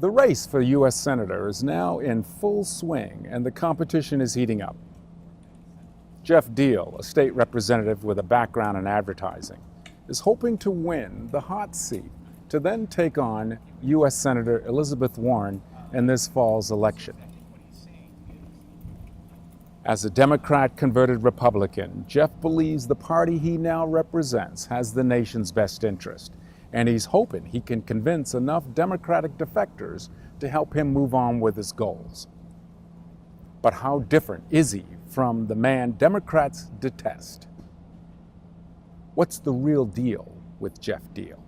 The race for U.S. Senator is now in full swing, and the competition is heating up. Geoff Diehl, a state representative with a background in advertising, is hoping to win the hot seat to then take on U.S. Senator Elizabeth Warren in this fall's election. As a Democrat converted Republican, Geoff believes the party he now represents has the nation's best interest, and he's hoping he can convince enough Democratic defectors to help him move on with his goals. But how different is he from the man Democrats detest? What's the real deal with Geoff Diehl?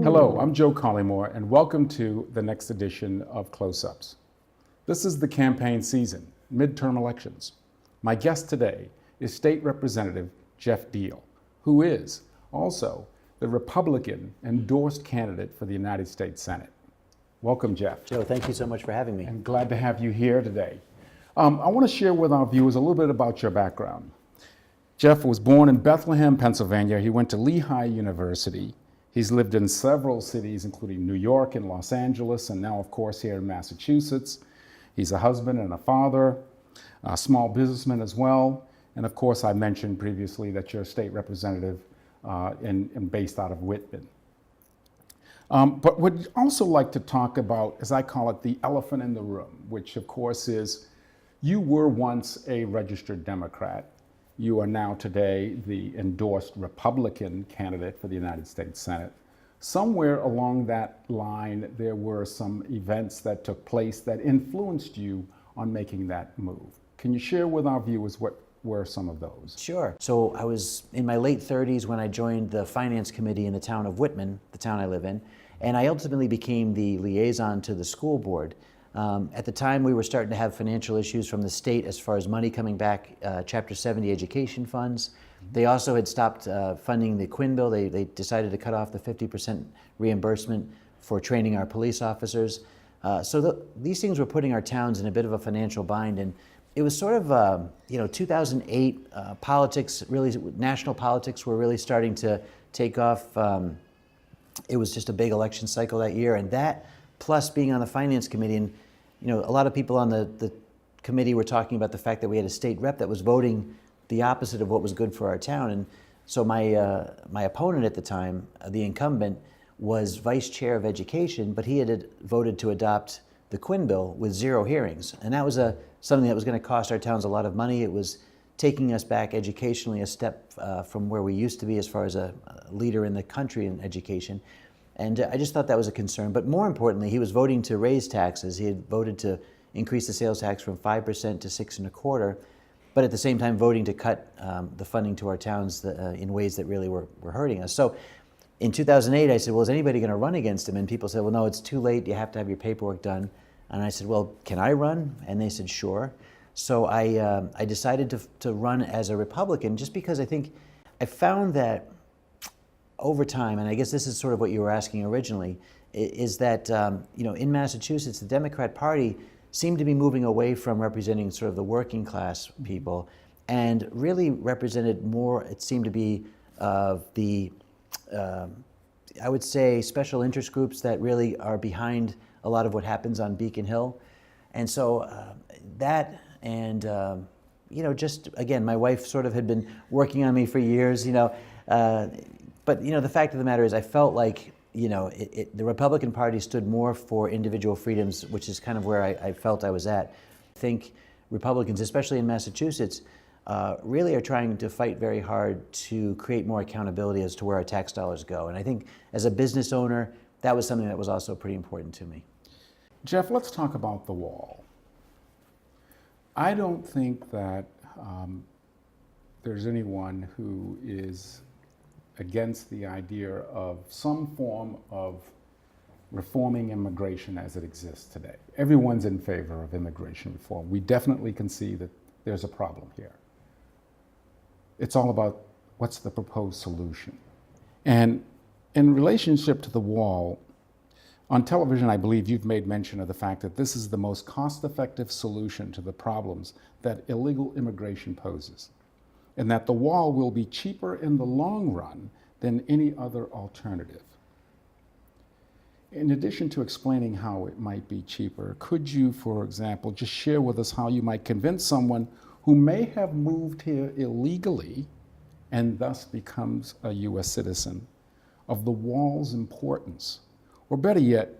Hello, I'm Joe Collymore, and welcome to the next edition of Close-Ups. This is the campaign season, midterm elections. My guest today is State Representative Geoff Diehl, who is also the Republican-endorsed candidate for the United States Senate. Welcome, Geoff. Joe, thank you so much for having me. I'm glad to have you here today. I want to share with our viewers a little bit about your background. Geoff was born in Bethlehem, Pennsylvania. He went to Lehigh University. He's lived in several cities, including New York and Los Angeles, and now, of course, here in Massachusetts. He's a husband and a father, a small businessman as well. And of course, I mentioned previously that you're a state representative and based out of Whitman. But would also like to talk about, as I call it, the elephant in the room, which of course is, you were once a registered Democrat. You are now today the endorsed Republican candidate for the United States Senate. Somewhere along that line, there were some events that took place that influenced you on making that move. Can you share with our viewers what were some of those? Sure. So I was in my late 30s when I joined the finance committee in the town of Whitman, the town I live in, and I ultimately became the liaison to the school board. At the time, we were starting to have financial issues from the state as far as money coming back, Chapter 70 education funds. They also had stopped funding the Quinn bill. They decided to cut off the 50% reimbursement for training our police officers. These things were putting our towns in a bit of a financial bind. And it was sort of, 2008, politics, really, national politics were really starting to take off. It was just a big election cycle that year. And that, plus being on the finance committee, and a lot of people on the committee were talking about the fact that we had a state rep that was voting the opposite of what was good for our town. And so my opponent at the time, the incumbent, was vice chair of education, but he had voted to adopt the Quinn bill with 0 hearings. And that was something that was going to cost our towns a lot of money. It was taking us back educationally a step from where we used to be as far as a leader in the country in education. And I just thought that was a concern. But more importantly, he was voting to raise taxes. He had voted to increase the sales tax from 5% to 6.25%, but at the same time voting to cut the funding to our towns in ways that really were hurting us. So in 2008, I said, well, is anybody going to run against him? And people said, well, no, it's too late. You have to have your paperwork done. And I said, well, can I run? And they said, sure. So I decided to run as a Republican just because I found that over time, and I guess this is sort of what you were asking originally, is that in Massachusetts, the Democrat Party seemed to be moving away from representing sort of the working class people and really represented more, it seemed to be the, I would say, special interest groups that really are behind a lot of what happens on Beacon Hill. And so that and, just again, my wife sort of had been working on me for years, but the fact of the matter is I felt like, the Republican Party stood more for individual freedoms, which is kind of where I felt I was at. I think Republicans, especially in Massachusetts, really are trying to fight very hard to create more accountability as to where our tax dollars go. And I think as a business owner, that was something that was also pretty important to me. Geoff, let's talk about the wall. I don't think that there's anyone who is against the idea of some form of reforming immigration as it exists today. Everyone's in favor of immigration reform. We definitely can see that there's a problem here. It's all about what's the proposed solution. And in relationship to the wall, on television, I believe you've made mention of the fact that this is the most cost-effective solution to the problems that illegal immigration poses. and that the wall will be cheaper in the long run than any other alternative. In addition to explaining how it might be cheaper, could you, for example, just share with us how you might convince someone who may have moved here illegally and thus becomes a U.S. citizen of the wall's importance? Or better yet,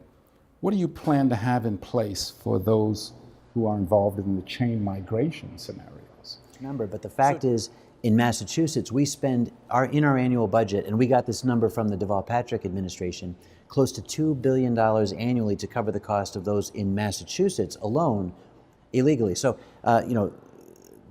what do you plan to have in place for those who are involved in the chain migration scenarios? Number, but the fact is, in Massachusetts, we spend in our annual budget, and we got this number from the Deval-Patrick administration, close to $2 billion annually to cover the cost of those in Massachusetts alone illegally. So,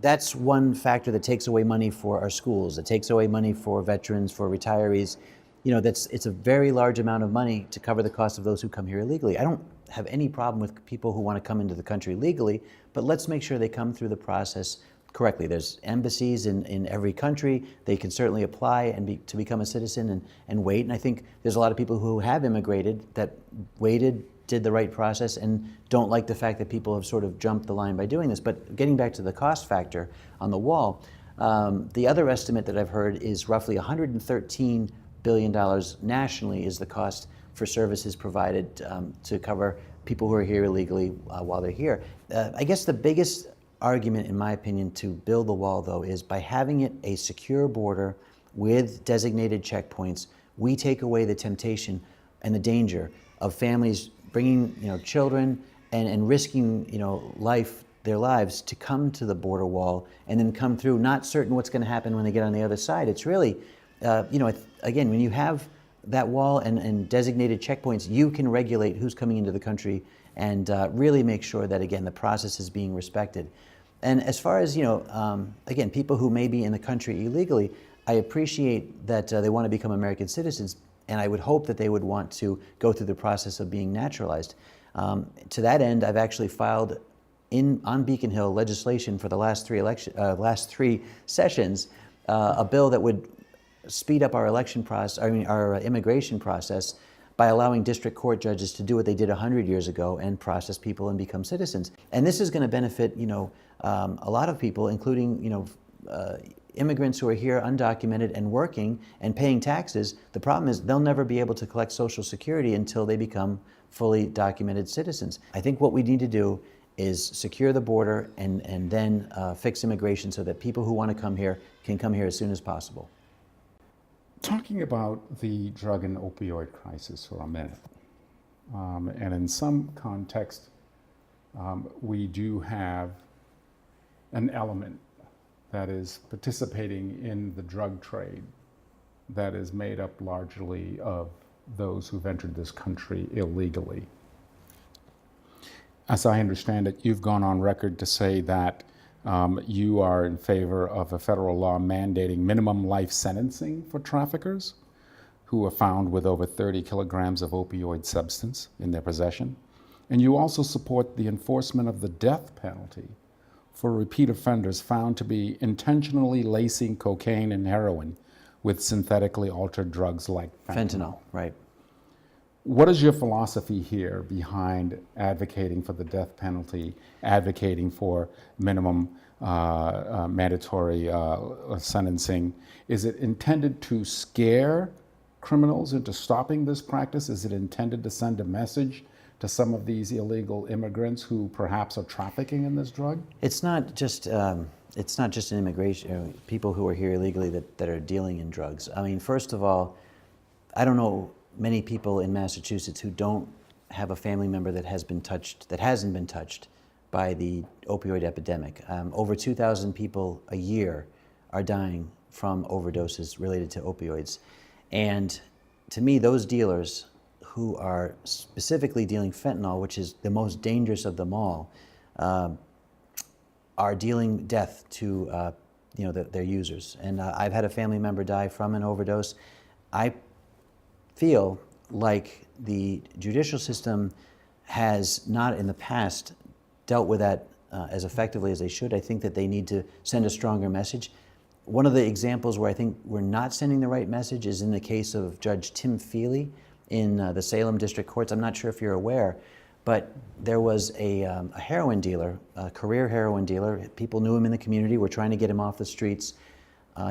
that's one factor that takes away money for our schools. It takes away money for veterans, for retirees. It's a very large amount of money to cover the cost of those who come here illegally. I don't have any problem with people who want to come into the country legally, but let's make sure they come through the process correctly. There's embassies in every country. They can certainly apply and to become a citizen and wait. And I think there's a lot of people who have immigrated that waited, did the right process, and don't like the fact that people have sort of jumped the line by doing this. But getting back to the cost factor on the wall, the other estimate that I've heard is roughly $113 billion nationally is the cost for services provided to cover people who are here illegally while they're here. I guess the biggest argument, in my opinion, to build the wall, though, is by having it a secure border with designated checkpoints, we take away the temptation and the danger of families bringing children and risking their lives to come to the border wall and then come through, not certain what's going to happen when they get on the other side. It's really, again, when you have that wall and designated checkpoints, you can regulate who's coming into the country and really make sure that, again, the process is being respected. And as far as, again, people who may be in the country illegally, I appreciate that they want to become American citizens, and I would hope that they would want to go through the process of being naturalized. To that end, I've actually filed on Beacon Hill legislation for the last three sessions, a bill that would speed up our our immigration process by allowing district court judges to do what they did 100 years ago and process people and become citizens. And this is going to benefit, a lot of people, including, immigrants who are here undocumented and working and paying taxes. The problem is they'll never be able to collect Social Security until they become fully documented citizens. I think what we need to do is secure the border and then fix immigration so that people who want to come here can come here as soon as possible. Talking about the drug and opioid crisis for a minute, and in some context, we do have an element that is participating in the drug trade that is made up largely of those who've entered this country illegally. As I understand it, you've gone on record to say that you are in favor of a federal law mandating minimum life sentencing for traffickers who are found with over 30 kilograms of opioid substance in their possession. And you also support the enforcement of the death penalty for repeat offenders found to be intentionally lacing cocaine and heroin with synthetically altered drugs like fentanyl. Right. What is your philosophy here behind advocating for the death penalty, advocating for minimum mandatory sentencing? Is it intended to scare criminals into stopping this practice? Is it intended to send a message to some of these illegal immigrants who perhaps are trafficking in this drug? It's not just an immigration, people who are here illegally that are dealing in drugs. I mean, first of all, I don't know many people in Massachusetts who don't have a family member that hasn't been touched by the opioid epidemic. Over 2,000 people a year are dying from overdoses related to opioids. And to me, those dealers who are specifically dealing fentanyl, which is the most dangerous of them all, are dealing death to their users. And I've had a family member die from an overdose. I feel like the judicial system has not in the past dealt with that as effectively as they should. I think that they need to send a stronger message. One of the examples where I think we're not sending the right message is in the case of Judge Tim Feely in the Salem District Courts. I'm not sure if you're aware, but there was a heroin dealer, a career heroin dealer. People knew him in the community, were trying to get him off the streets.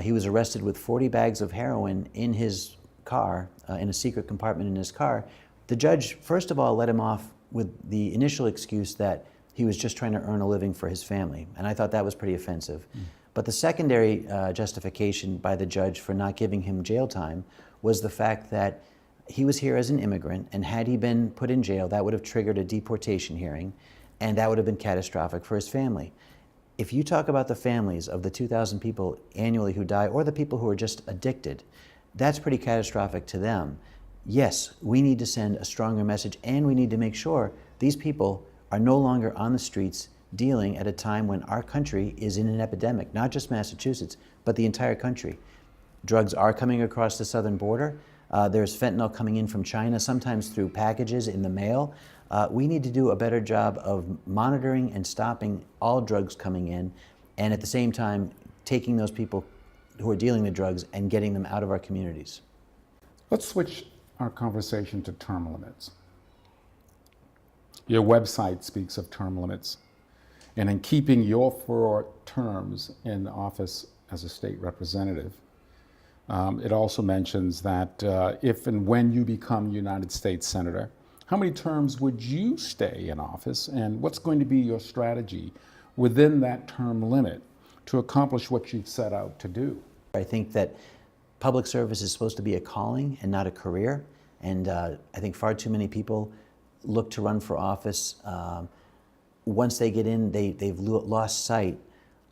he was arrested with 40 bags of heroin in his car, in a secret compartment in his car. The judge, first of all, let him off with the initial excuse that he was just trying to earn a living for his family. And I thought that was pretty offensive. But the secondary justification by the judge for not giving him jail time was the fact that he was here as an immigrant, and had he been put in jail, that would have triggered a deportation hearing, and that would have been catastrophic for his family. If you talk about the families of the 2,000 people annually who die, or the people who are just addicted, that's pretty catastrophic to them. Yes, we need to send a stronger message, and we need to make sure these people are no longer on the streets dealing at a time when our country is in an epidemic, not just Massachusetts, but the entire country. Drugs are coming across the southern border. There's fentanyl coming in from China, sometimes through packages in the mail. We need to do a better job of monitoring and stopping all drugs coming in, and at the same time, taking those people who are dealing the drugs and getting them out of our communities. Let's switch our conversation to term limits. Your website speaks of term limits, and in keeping your 4 terms in office as a state representative, it also mentions that if and when you become United States Senator, how many terms would you stay in office, and what's going to be your strategy within that term limit to accomplish what you've set out to do? I think that public service is supposed to be a calling and not a career, and I think far too many people look to run for office. Once they get in, they've lost sight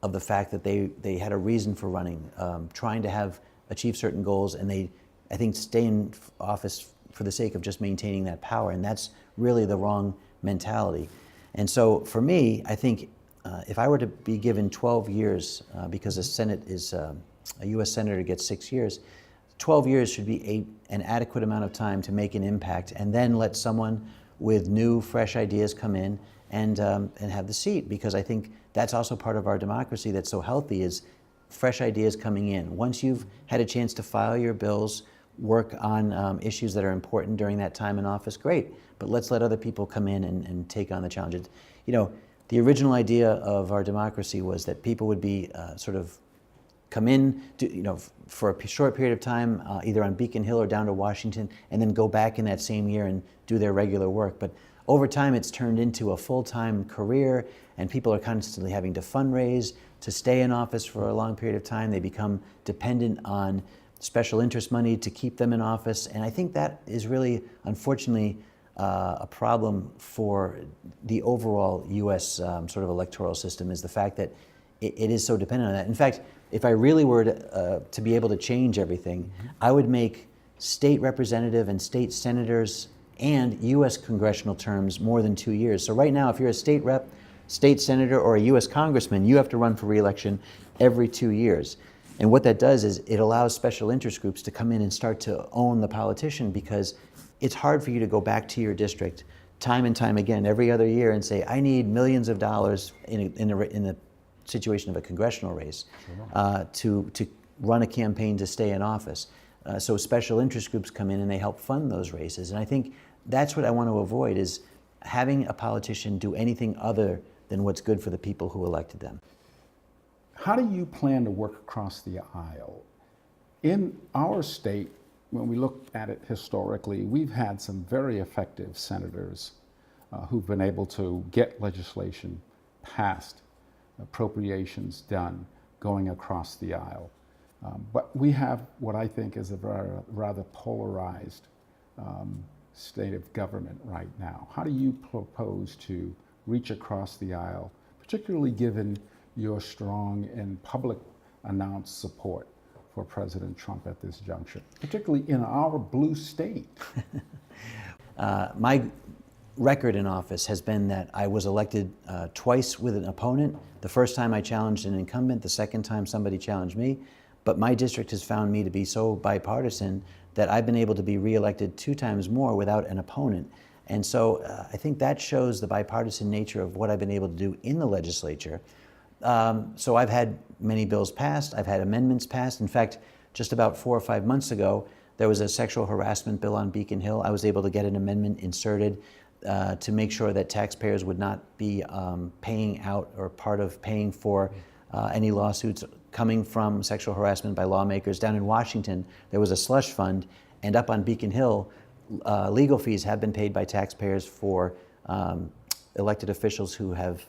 of the fact that they had a reason for running, trying to achieve certain goals, and I think, stay in office for the sake of just maintaining that power, and that's really the wrong mentality. And so for me, I think if I were to be given 12 years, because the Senate is, a U.S. Senator gets 6 years, 12 years should be an adequate amount of time to make an impact, and then let someone with new, fresh ideas come in and have the seat, because I think that's also part of our democracy that's so healthy, is fresh ideas coming in. Once you've had a chance to file your bills, work on issues that are important during that time in office, great, but let's let other people come in and take on the challenges. You know, the original idea of our democracy was that people would be sort of come in, for a short period of time, either on Beacon Hill or down to Washington, and then go back in that same year and do their regular work. But over time, it's turned into a full-time career, and people are constantly having to fundraise to stay in office for a long period of time. They become dependent on special interest money to keep them in office, and I think that is really, unfortunately, a problem for the overall U.S. Sort of electoral system, is the fact that it is so dependent on that. In fact, if I really were to be able to change everything, I would make state representative and state senators and U.S. congressional terms more than 2 years. So right now, if you're a state rep, state senator, or a U.S. congressman, you have to run for re-election every 2 years. And what that does is it allows special interest groups to come in and start to own the politician, because it's hard for you to go back to your district time and time again every other year and say, I need millions of dollars in the situation of a congressional race to run a campaign to stay in office. So special interest groups come in and they help fund those races. And I think that's what I want to avoid, is having a politician do anything other than what's good for the people who elected them. How do you plan to work across the aisle? In our state, when we look at it historically, we've had some very effective senators who've been able to get legislation passed, appropriations done, going across the aisle. But we have what I think is a rather polarized state of government right now. How do you propose to reach across the aisle, particularly given your strong and public announced support for President Trump at this juncture, particularly in our blue state? My record in office has been that I was elected twice with an opponent. The first time I challenged an incumbent, the second time somebody challenged me. But my district has found me to be so bipartisan that I've been able to be reelected 2 times more without an opponent. And so I think that shows the bipartisan nature of what I've been able to do in the legislature. So I've had many bills passed, I've had amendments passed. In fact, just about 4 or 5 months ago, there was a sexual harassment bill on Beacon Hill. I was able to get an amendment inserted to make sure that taxpayers would not be paying out or part of paying for any lawsuits coming from sexual harassment by lawmakers. Down in Washington, there was a slush fund, and up on Beacon Hill, legal fees have been paid by taxpayers for elected officials who have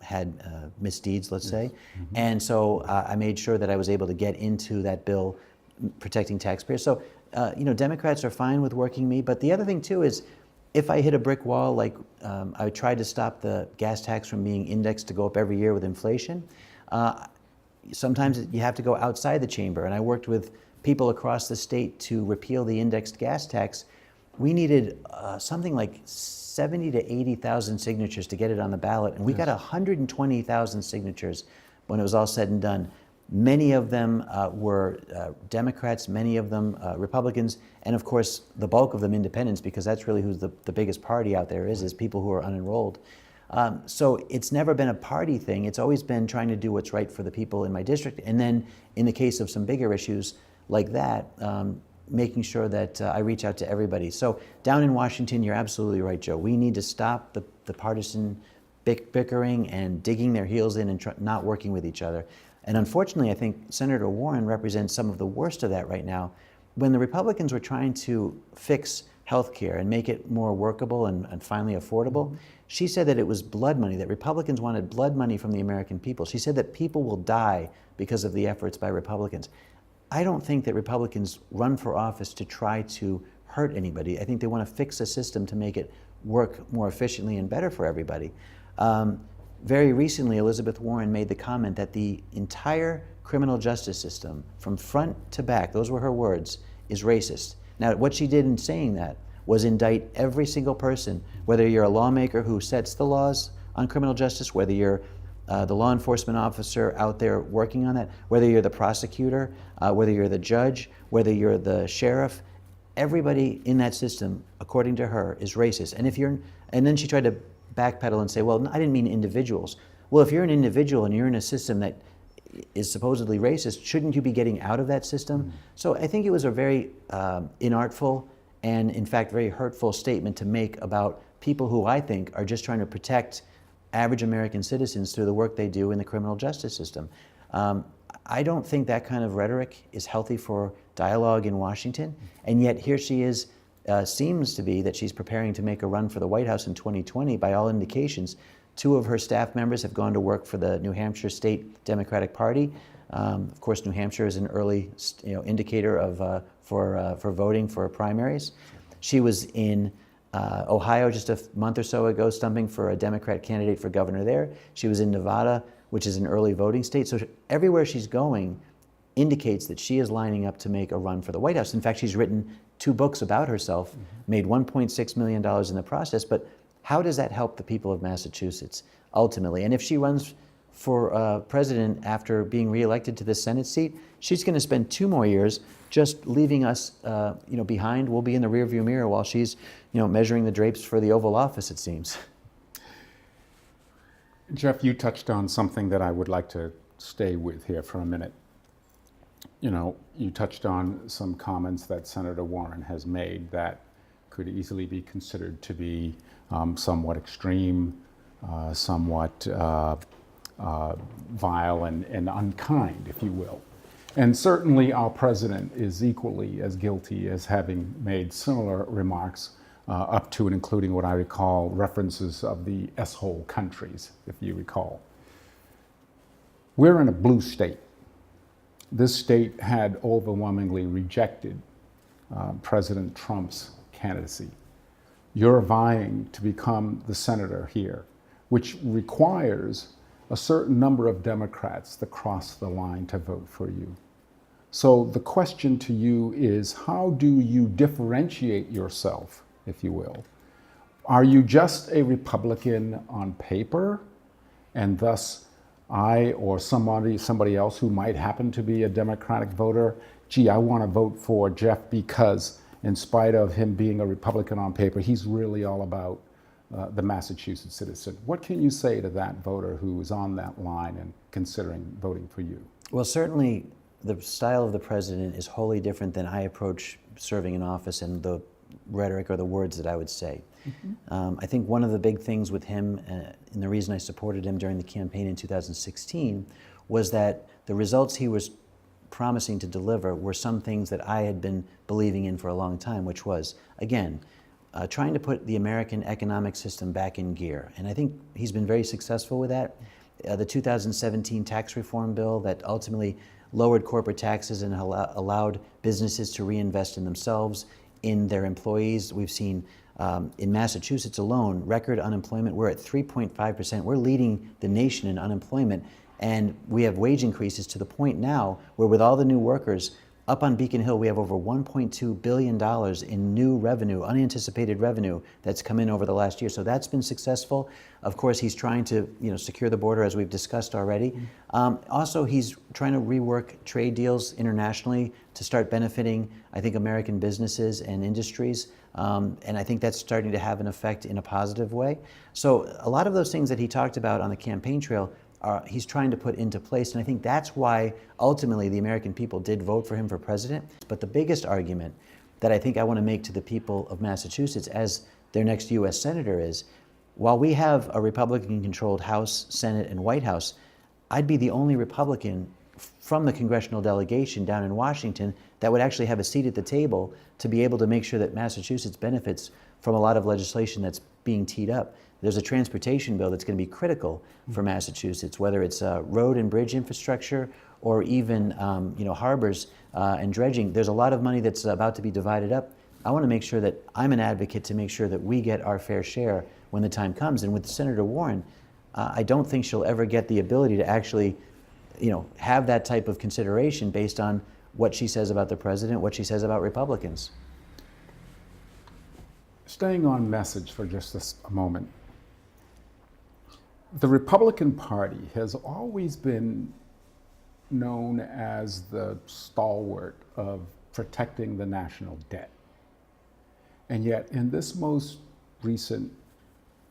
had misdeeds, let's say. Mm-hmm. And so I made sure that I was able to get into that bill protecting taxpayers. So, Democrats are fine with working me, but the other thing too is if I hit a brick wall, like I tried to stop the gas tax from being indexed to go up every year with inflation, sometimes you have to go outside the chamber. And I worked with people across the state to repeal the indexed gas tax. We needed something like 70 to 80,000 signatures to get it on the ballot, and we got 120,000 signatures when it was all said and done. Many of them were Democrats, many of them Republicans, and of course the bulk of them independents, because that's really who the biggest party out there is people who are unenrolled. So it's never been a party thing. It's always been trying to do what's right for the people in my district, and then in the case of some bigger issues like that, making sure that I reach out to everybody. So down in Washington, you're absolutely right, Joe. We need to stop the partisan bickering and digging their heels in and not working with each other. And unfortunately, I think Senator Warren represents some of the worst of that right now. When the Republicans were trying to fix health care and make it more workable and finally affordable, she said that it was blood money, that Republicans wanted blood money from the American people. She said that people will die because of the efforts by Republicans. I don't think that Republicans run for office to try to hurt anybody. I think they want to fix a system to make it work more efficiently and better for everybody. Very recently, Elizabeth Warren made the comment that the entire criminal justice system, from front to back, those were her words, is racist. Now, what she did in saying that was indict every single person, whether you're a lawmaker who sets the laws on criminal justice, whether you're the law enforcement officer out there working on that, whether you're the prosecutor, whether you're the judge, whether you're the sheriff, everybody in that system, according to her, is racist. And then she tried to backpedal and say, well, I didn't mean individuals. Well, if you're an individual and you're in a system that is supposedly racist, shouldn't you be getting out of that system? Mm-hmm. So I think it was a very inartful and, in fact, very hurtful statement to make about people who I think are just trying to protect average American citizens through the work they do in the criminal justice system. I don't think that kind of rhetoric is healthy for dialogue in Washington, and yet here she is, seems to be that she's preparing to make a run for the White House in 2020. By all indications, 2 of her staff members have gone to work for the New Hampshire State Democratic Party. Of course, New Hampshire is an early indicator of for voting for primaries. She was in Ohio just a month or so ago, stumping for a Democrat candidate for governor there. She was in Nevada, which is an early voting state. So everywhere she's going indicates that she is lining up to make a run for the White House. In fact, she's written 2 books about herself, made $1.6 million in the process. But how does that help the people of Massachusetts ultimately? And if she runs for president after being reelected to the Senate seat, she's going to spend 2 more years just leaving us behind. We'll be in the rearview mirror while she's measuring the drapes for the Oval Office, it seems. Geoff, you touched on something that I would like to stay with here for a minute. You touched on some comments that Senator Warren has made that could easily be considered to be somewhat extreme, somewhat vile and unkind, if you will. And certainly our president is equally as guilty as having made similar remarks up to and including what I recall references of the S-hole countries, if you recall. We're in a blue state. This state had overwhelmingly rejected President Trump's candidacy. You're vying to become the senator here, which requires a certain number of Democrats to cross the line to vote for you. So the question to you is, how do you differentiate yourself, if you will? Are you just a Republican on paper, and thus I or somebody else who might happen to be a Democratic voter, I want to vote for Geoff because in spite of him being a Republican on paper, he's really all about the Massachusetts citizen. What can you say to that voter who is on that line and considering voting for you? Well, certainly the style of the president is wholly different than I approach serving in office and the rhetoric or the words that I would say. Mm-hmm. I think one of the big things with him, and the reason I supported him during the campaign in 2016, was that the results he was promising to deliver were some things that I had been believing in for a long time, which was, again, trying to put the American economic system back in gear. And I think he's been very successful with that. The 2017 tax reform bill that ultimately lowered corporate taxes and allowed businesses to reinvest in themselves, in their employees. We've seen in Massachusetts alone, record unemployment. We're at 3.5%. We're leading the nation in unemployment. And we have wage increases to the point now where with all the new workers, up on Beacon Hill, we have over $1.2 billion in new revenue, unanticipated revenue that's come in over the last year. So that's been successful. Of course, he's trying to secure the border, as we've discussed already. Also, he's trying to rework trade deals internationally to start benefiting, I think, American businesses and industries. And I think that's starting to have an effect in a positive way. So a lot of those things that he talked about on the campaign trail, he's trying to put into place, and I think that's why ultimately the American people did vote for him for president. But the biggest argument that I think I want to make to the people of Massachusetts as their next U.S. Senator is, while we have a Republican-controlled House, Senate, and White House, I'd be the only Republican from the congressional delegation down in Washington that would actually have a seat at the table to be able to make sure that Massachusetts benefits from a lot of legislation that's being teed up. There's a transportation bill that's going to be critical for Massachusetts, whether it's road and bridge infrastructure or even harbors and dredging. There's a lot of money that's about to be divided up. I want to make sure that I'm an advocate to make sure that we get our fair share when the time comes. And with Senator Warren, I don't think she'll ever get the ability to actually have that type of consideration based on what she says about the president, what she says about Republicans. Staying on message for just a moment. The Republican Party has always been known as the stalwart of protecting the national debt. And yet, in this most recent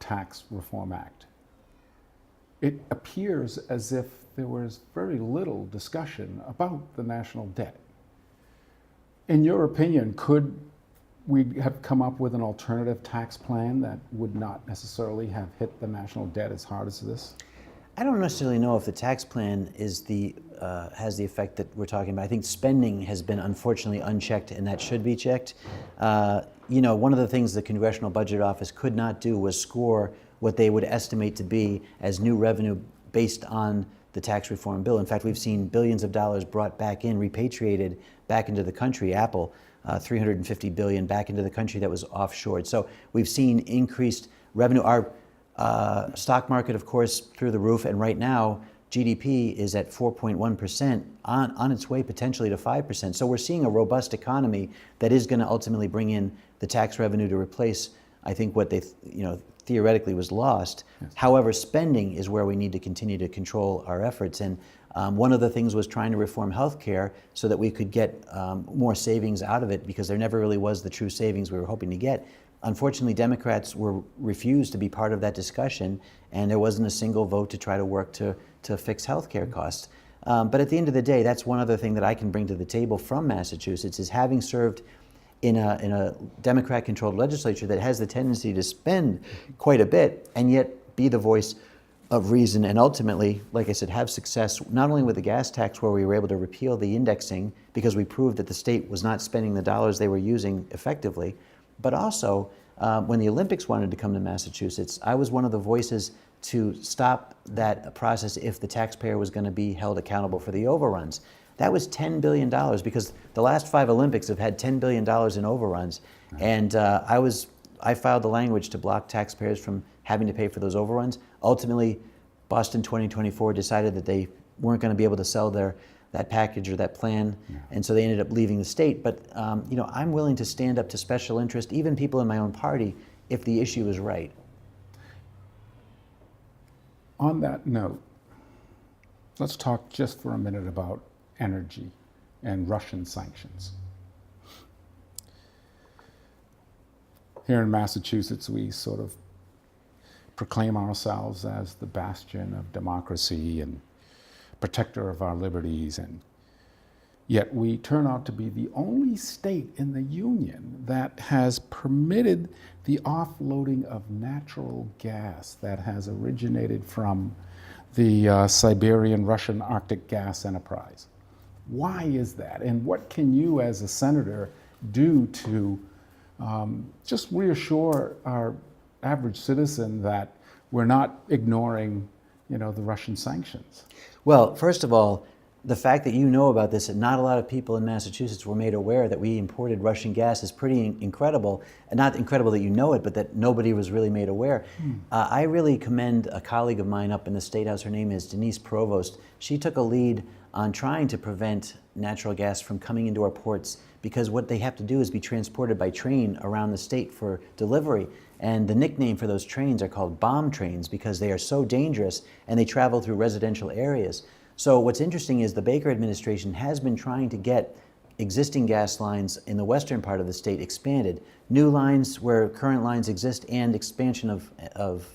Tax Reform Act, it appears as if there was very little discussion about the national debt. In your opinion, could we have come up with an alternative tax plan that would not necessarily have hit the national debt as hard as this? I don't necessarily know if the tax plan is has the effect that we're talking about. I think spending has been unfortunately unchecked, and that should be checked. One of the things the Congressional Budget Office could not do was score what they would estimate to be as new revenue based on the tax reform bill. In fact, we've seen billions of dollars brought back in, repatriated back into the country. Apple, $350 billion back into the country that was offshored. So we've seen increased revenue. Our stock market, of course, through the roof, and right now GDP is at 4.1%, on its way potentially to 5%. So we're seeing a robust economy that is going to ultimately bring in the tax revenue to replace, I think, what they theoretically was lost. Yes. However, spending is where we need to continue to control our efforts. And one of the things was trying to reform healthcare so that we could get more savings out of it, because there never really was the true savings we were hoping to get. Unfortunately, Democrats refused to be part of that discussion, and there wasn't a single vote to try to work to fix healthcare costs. But at the end of the day, that's one other thing that I can bring to the table from Massachusetts, is having served in a Democrat-controlled legislature that has the tendency to spend quite a bit and yet be the voice of reason, and ultimately, like I said, have success not only with the gas tax, where we were able to repeal the indexing because we proved that the state was not spending the dollars they were using effectively, but also when the Olympics wanted to come to Massachusetts, I was one of the voices to stop that process if the taxpayer was going to be held accountable for the overruns. That was $10 billion, because the last 5 Olympics have had $10 billion in overruns. And I filed the language to block taxpayers from having to pay for those overruns. Ultimately, Boston 2024 decided that they weren't going to be able to sell that package or that plan, and so they ended up leaving the state. But I'm willing to stand up to special interest, even people in my own party, if the issue is right. On that note, let's talk just for a minute about energy and Russian sanctions. Here in Massachusetts, we sort of proclaim ourselves as the bastion of democracy and protector of our liberties, and yet we turn out to be the only state in the union that has permitted the offloading of natural gas that has originated from the Siberian Russian Arctic gas enterprise. Why is that? And what can you as a senator do to just reassure our average citizen that we're not ignoring, the Russian sanctions? Well, first of all, the fact that you know about this and not a lot of people in Massachusetts were made aware that we imported Russian gas is pretty incredible. And not incredible that you know it, but that nobody was really made aware. I really commend a colleague of mine up in the State House. Her name is Denise Provost. She took a lead on trying to prevent natural gas from coming into our ports, because what they have to do is be transported by train around the state for delivery. And the nickname for those trains are called bomb trains because they are so dangerous and they travel through residential areas. So what's interesting is the Baker administration has been trying to get existing gas lines in the western part of the state expanded, new lines where current lines exist, and expansion of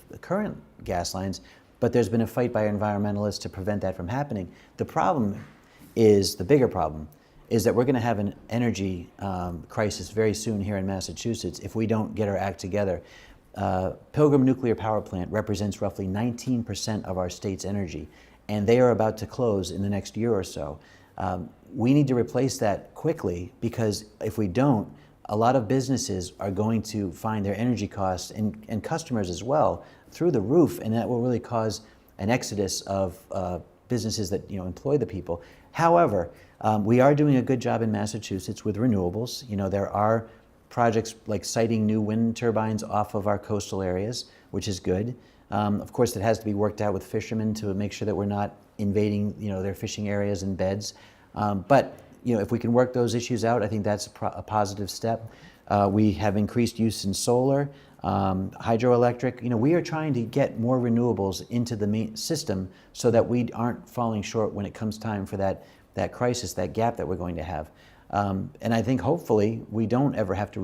the current gas lines. But there's been a fight by environmentalists to prevent that from happening. The bigger problem is that we're going to have an energy crisis very soon here in Massachusetts if we don't get our act together. Pilgrim Nuclear Power Plant represents roughly 19% of our state's energy, and they are about to close in the next year or so. We need to replace that quickly, because if we don't, a lot of businesses are going to find their energy costs, and customers as well, through the roof, and that will really cause an exodus of businesses that employ the people. However, we are doing a good job in Massachusetts with renewables. There are projects like siting new wind turbines off of our coastal areas, which is good. Of course, it has to be worked out with fishermen to make sure that we're not invading their fishing areas and beds. But if we can work those issues out, I think that's a positive step. We have increased use in solar, hydroelectric. We are trying to get more renewables into the main system so that we aren't falling short when it comes time for that crisis, that gap that we're going to have. And I think hopefully we don't ever have to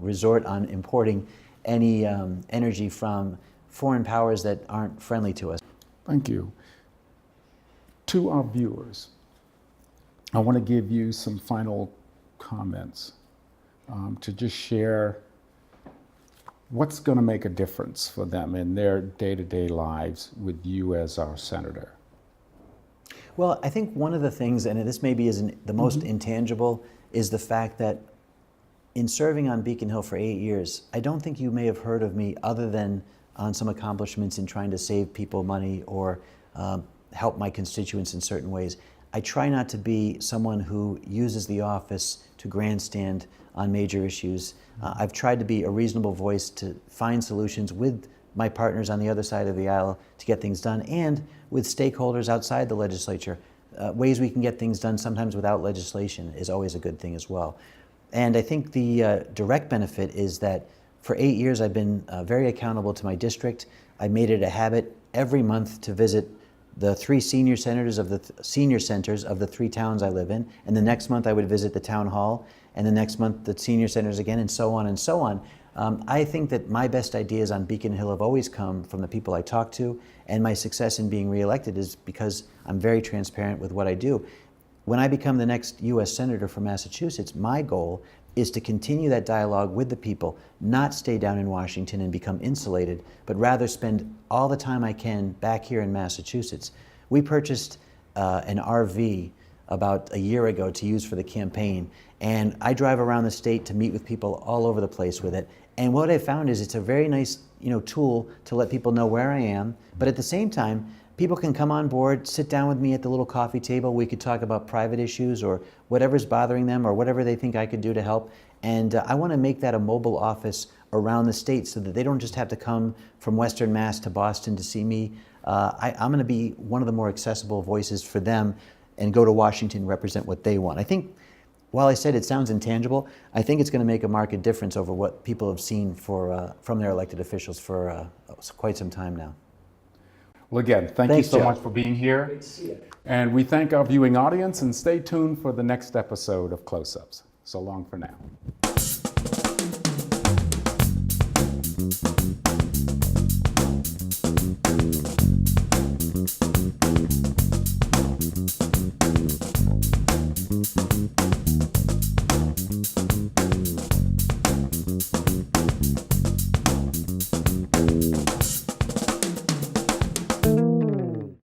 resort on importing any energy from foreign powers that aren't friendly to us. Thank you. To our viewers, I want to give you some final comments to just share what's going to make a difference for them in their day-to-day lives with you as our senator. Well, I think one of the things, and this maybe isn't the most intangible, is the fact that in serving on Beacon Hill for 8 years, I don't think you may have heard of me other than on some accomplishments in trying to save people money or help my constituents in certain ways. I try not to be someone who uses the office to grandstand on major issues. I've tried to be a reasonable voice to find solutions with my partners on the other side of the aisle to get things done, and with stakeholders outside the legislature. Ways we can get things done sometimes without legislation is always a good thing as well. And I think the direct benefit is that for 8 years I've been very accountable to my district. I made it a habit every month to visit the three senior centers of the senior centers of the three towns I live in, and the next month I would visit the town hall, and the next month the senior centers again, and so on and so on. I think that my best ideas on Beacon Hill have always come from the people I talk to, and my success in being reelected is because I'm very transparent with what I do. When I become the next U.S. Senator from Massachusetts, my goal is to continue that dialogue with the people, not stay down in Washington and become insulated, but rather spend all the time I can back here in Massachusetts. We purchased an RV about a year ago to use for the campaign, and I drive around the state to meet with people all over the place with it. And what I found is it's a very nice tool to let people know where I am, but at the same time, people can come on board, sit down with me at the little coffee table. We could talk about private issues or whatever's bothering them or whatever they think I could do to help. And I want to make that a mobile office around the state so that they don't just have to come from Western Mass to Boston to see me. I'm going to be one of the more accessible voices for them and go to Washington and represent what they want. I think, while I said it sounds intangible, I think it's going to make a marked difference over what people have seen from their elected officials for quite some time now. Well, again, thank Thanks, you so Jeff. much for being here. Great to see you. And we thank our viewing audience, and stay tuned for the next episode of Close-Ups. So long for now.